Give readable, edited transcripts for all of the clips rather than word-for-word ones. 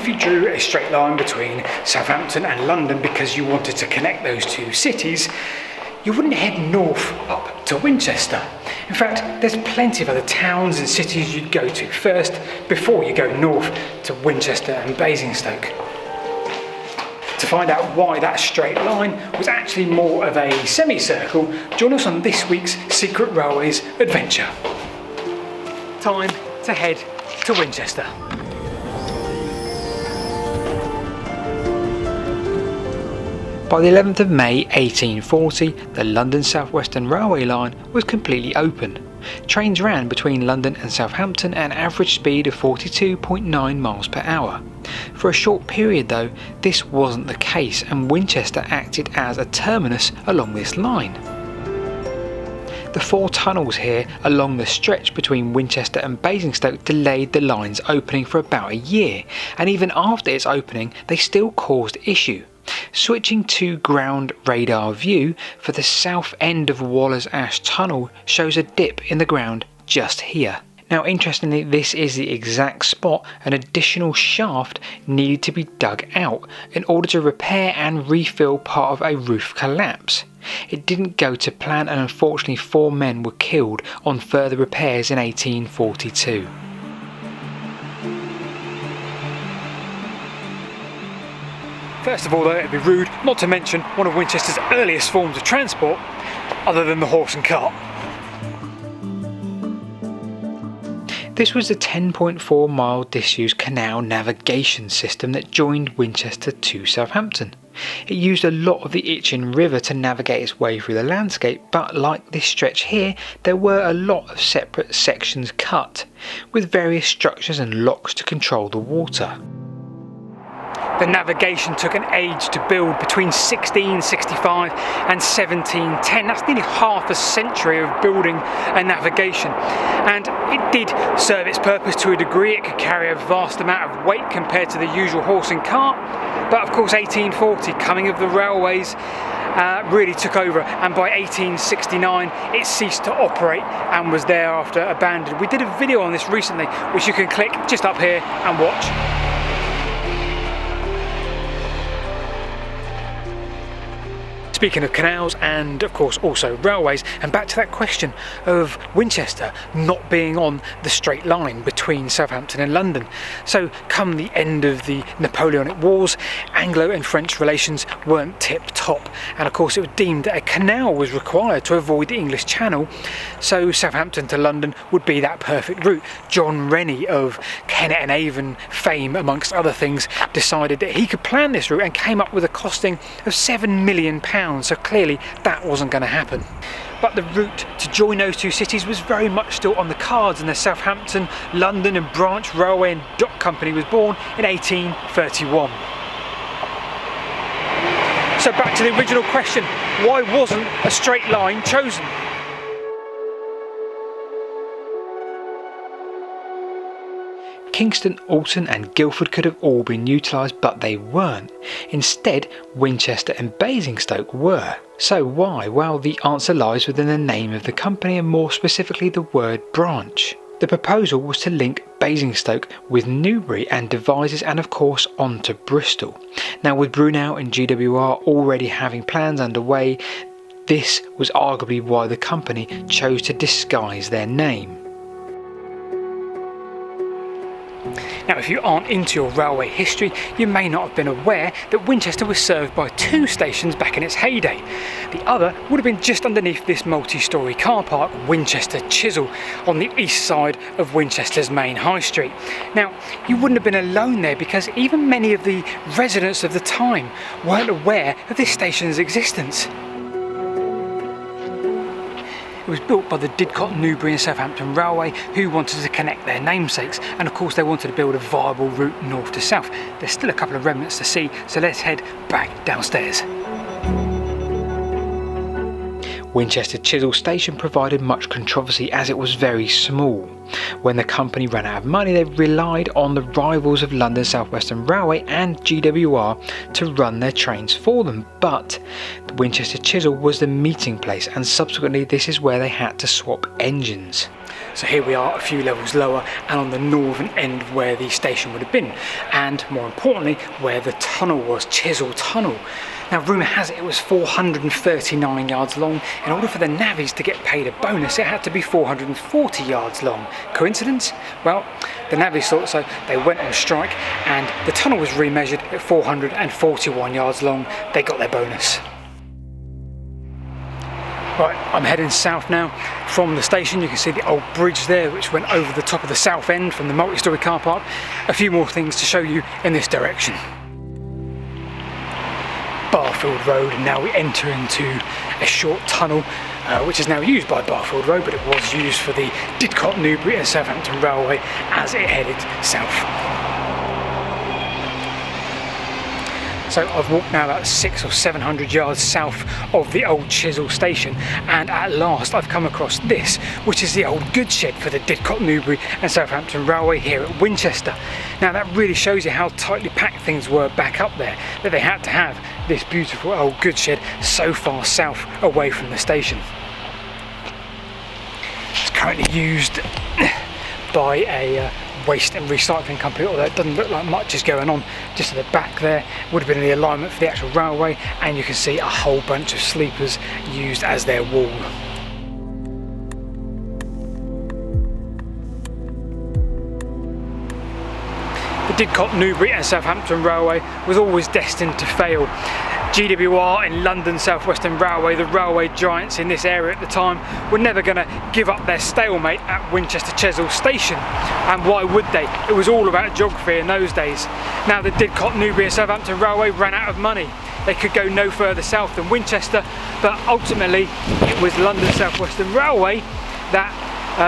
if you drew a straight line between Southampton and London because you wanted to connect those two cities, you wouldn't head north up to Winchester. In fact, there's plenty of other towns and cities you'd go to first before you go north to Winchester and Basingstoke. To find out why that straight line was actually more of a semicircle, join us on this week's Secret Railways adventure. Time to head to Winchester. By the 11th of May 1840, the London South Western Railway line was completely open. Trains ran between London and Southampton at an average speed of 42.9 miles per hour. For a short period though, this wasn't the case, and Winchester acted as a terminus along this line. The 4 tunnels here along the stretch between Winchester and Basingstoke delayed the line's opening for about a year, and even after its opening they still caused issue. Switching to ground radar view for the south end of Waller's Ash Tunnel shows a dip in the ground just here. Now interestingly, this is the exact spot an additional shaft needed to be dug out in order to repair and refill part of a roof collapse. It didn't go to plan, and unfortunately 4 men were killed on further repairs in 1842. First of all though, it'd be rude not to mention one of Winchester's earliest forms of transport, other than the horse and cart. This was the 10.4 mile disused canal navigation system that joined Winchester to Southampton. It used a lot of the Itchen River to navigate its way through the landscape, but like this stretch here, there were a lot of separate sections cut, with various structures and locks to control the water. The navigation took an age to build between 1665 and 1710. That's nearly half a century of building a navigation, and it did serve its purpose to a degree. It could carry a vast amount of weight compared to the usual horse and cart, but of course 1840, coming of the railways, really took over, and by 1869 it ceased to operate and was thereafter abandoned. We did a video on this recently which you can click just up here and watch. Speaking of canals and of course also railways, and back to that question of Winchester not being on the straight line between Southampton and London. So come the end of the Napoleonic Wars, Anglo and French relations weren't tip top, and of course it was deemed that a canal was required to avoid the English Channel, so Southampton to London would be that perfect route. John Rennie of Kennet and Avon fame amongst other things decided that he could plan this route and came up with a costing of £7 million. So clearly that wasn't going to happen. But the route to join those two cities was very much still on the cards, and the Southampton, London and Branch Railway and Dock Company was born in 1831. So back to the original question, why wasn't a straight line chosen? Kingston, Alton and Guildford could have all been utilised, but they weren't. Instead, Winchester and Basingstoke were. So why? Well, the answer lies within the name of the company, and more specifically the word branch. The proposal was to link Basingstoke with Newbury and Devizes, and of course on to Bristol. Now with Brunel and GWR already having plans underway, this was arguably why the company chose to disguise their name. Now if you aren't into your railway history, you may not have been aware that Winchester was served by 2 stations back in its heyday. The other would have been just underneath this multi-storey car park, Winchester Chisel, on the east side of Winchester's main high street. Now you wouldn't have been alone there, because even many of the residents of the time weren't aware of this station's existence. It was built by the Didcot, Newbury and Southampton Railway, who wanted to connect their namesakes, and of course they wanted to build a viable route north to south. There's still a couple of remnants to see, so let's head back downstairs. Winchester Chisel Station provided much controversy as it was very small. When the company ran out of money, they relied on the rivals of London South Western Railway and GWR to run their trains for them, but Winchester Chisel was the meeting place, and subsequently this is where they had to swap engines. So here we are a few levels lower and on the northern end of where the station would have been, and more importantly where the tunnel was, Chisel Tunnel. Now rumour has it was 439 yards long. In order for the navvies to get paid a bonus it had to be 440 yards long. Coincidence? Well, the navvies thought so. They went on strike and the tunnel was remeasured at 441 yards long. They got their bonus. Right, I'm heading south now from the station. You can see the old bridge there which went over the top of the south end from the multi-storey car park. A few more things to show you in this direction. Barfield Road, and now we enter into a short tunnel which is now used by Barfield Road, but it was used for the Didcot, Newbury and Southampton Railway as it headed south. So I've walked now about 600 or 700 yards south of the old Chisel station, and at last I've come across this, which is the old goods shed for the Didcot, Newbury and Southampton Railway here at Winchester. Now that really shows you how tightly packed things were back up there, that they had to have this beautiful old goods shed so far south away from the station. It's currently used by a waste and recycling company, although it doesn't look like much is going on. Just at the back there would have been the alignment for the actual railway, and you can see a whole bunch of sleepers used as their wall. The Didcot, Newbury and Southampton Railway was always destined to fail. GWR and London South Western Railway, the railway giants in this area at the time, were never going to give up their stalemate at Winchester Chisel Station. And why would they? It was all about geography in those days. Now the Didcot, Newbury and Southampton Railway ran out of money. They could go no further south than Winchester, but ultimately it was London South Western Railway that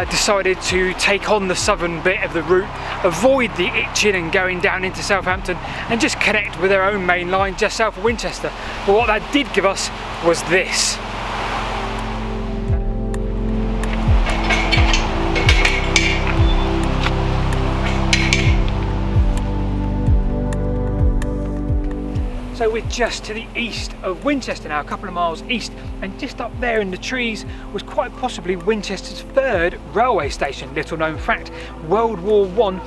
decided to take on the southern bit of the route, avoid the itching and going down into Southampton, and just connect with their own main line just south of Winchester. But what that did give us was this. So we're just to the east of Winchester now, a couple of miles east, and just up there in the trees was quite possibly Winchester's third railway station. Little known fact, World War I,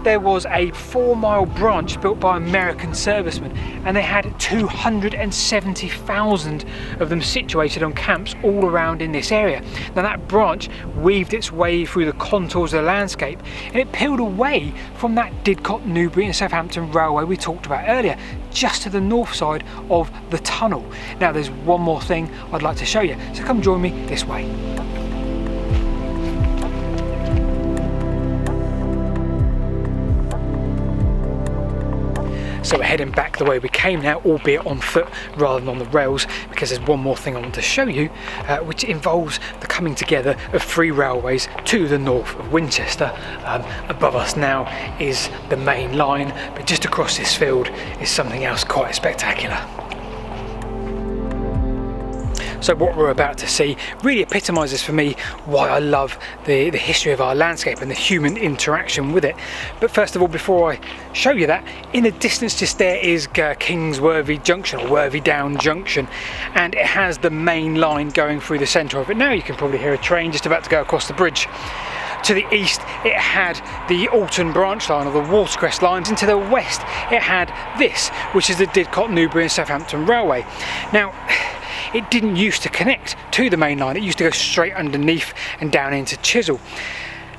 there was a 4-mile branch built by American servicemen, and they had 270,000 of them situated on camps all around in this area. Now that branch weaved its way through the contours of the landscape, and it peeled away from that Didcot, Newbury and Southampton Railway we talked about earlier, just to the north side of the tunnel. Now there's one more thing I'd like to show you, so come join me this way. So we're heading back the way we came now, albeit on foot rather than on the rails, because there's one more thing I want to show you, which involves the coming together of 3 railways to the north of Winchester. Above us now is the main line, but just across this field is something else quite spectacular. So what we're about to see really epitomises for me why I love the history of our landscape and the human interaction with it. But first of all, before I show you that, in the distance just there is Kingsworthy Junction, or Worthy Down Junction, and it has the main line going through the centre of it. Now you can probably hear a train just about to go across the bridge. To the east it had the Alton branch line, or the Watercress lines, and to the west it had this, which is the Didcot, Newbury and Southampton Railway. Now it didn't used to connect to the main line, it used to go straight underneath and down into Chisel.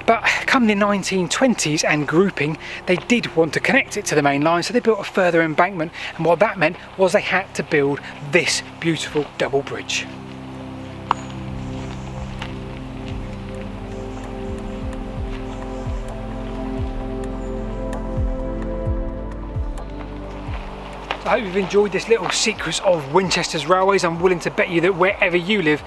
But come the 1920s and grouping, they did want to connect it to the main line, so they built a further embankment, and what that meant was they had to build this beautiful double bridge. I hope you've enjoyed this little Secrets of Winchesters Railways. I'm willing to bet you that wherever you live,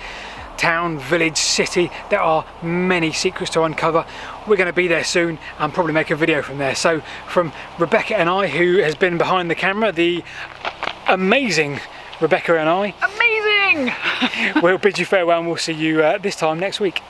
town, village, city, there are many secrets to uncover. We're going to be there soon and probably make a video from there. So from Rebecca and I, who has been behind the camera, the amazing Rebecca and I, amazing! We'll bid you farewell, and we'll see you this time next week.